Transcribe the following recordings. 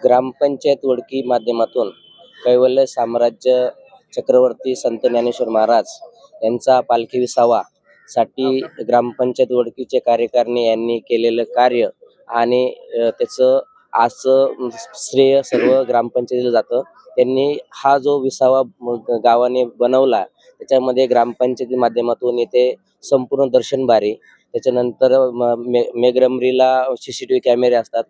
ग्रामपंचायत वडकी माध्यमातून कैवल्य साम्राज्य चक्रवर्ती संत ज्ञानेश्वर महाराज यांचा पालखी विसावा साठी ग्रामपंचायत वडकीचे कार्यकारिणी यांनी केलेलं कार्य आणि त्याचं आज श्रेय सर्व ग्रामपंचायतीला जातं। त्यांनी हा जो विसावा गावाने बनवला त्याच्यामध्ये ग्रामपंचायती माध्यमातून येथे संपूर्ण दर्शन बारी, त्याच्यानंतर मेघरमरीला CCTV कॅमेरे असतात,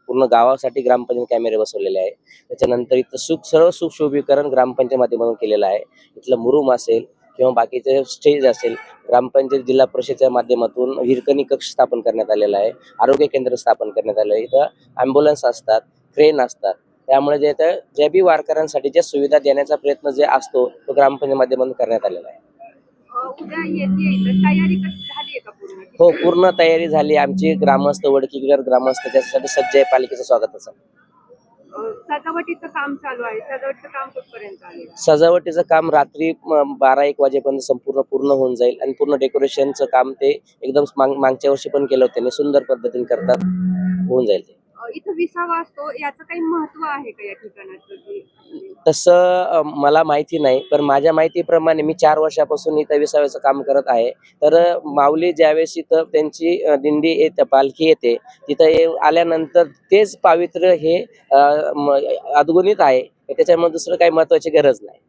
पूर्ण गावासाठी ग्रामपंचायत कॅमेरे बसवलेले आहे। त्याच्यानंतर इथं सर्व सुशोभीकरण ग्रामपंचायत माध्यमातून केलेलं आहे। इथलं मुरुम असेल किंवा बाकीचे स्टेज असेल, ग्रामपंचायत जिल्हा परिषदेच्या माध्यमातून हिरकणी कक्ष स्थापन करण्यात आलेला आहे, आरोग्य केंद्र स्थापन करण्यात आलं आहे। इथं ॲम्ब्युलन्स असतात, ट्रेन असतात, त्यामुळे जे इथं ज्या बी वारकऱ्यांसाठी ज्या सुविधा देण्याचा प्रयत्न जे असतो तो ग्रामपंचायत माध्यमातून करण्यात आलेला आहे। हो, पूर्ण तयारी झाली। आमची ग्रामस्थ वडकीकर ग्रामस्थ त्याच्यासाठी सज्ज आहे पालिकेचं स्वागताचं। सजावटीचं काम चालू आहे। सजावटीचं काम कुठपर्यंत आले? सजावटीचं काम रात्री 12-1 वाजेपर्यंत पूर्ण होऊन जाईल आणि पूर्ण डेकोरेशनचं काम ते एकदम मागच्या वर्षी पण केलं होतं, सुंदर पद्धतीने करतात, होऊन जाईल ते। इथं विसावा असतो, याचं काही महत्व आहे का या ठिकाणाचं? तसं मला माहिती नाही, पण माझ्या माहितीप्रमाणे मी 4 वर्षापासून इथं विसाव्याचं काम करत आहे। तर माऊली ज्यावेळेस इथं त्यांची दिंडी येते, पालखी येते, तिथं आल्यानंतर तेच पावित्र्य हे अद्गुणित आहे, त्याच्यामुळे दुसरं काही महत्वाची गरज नाही।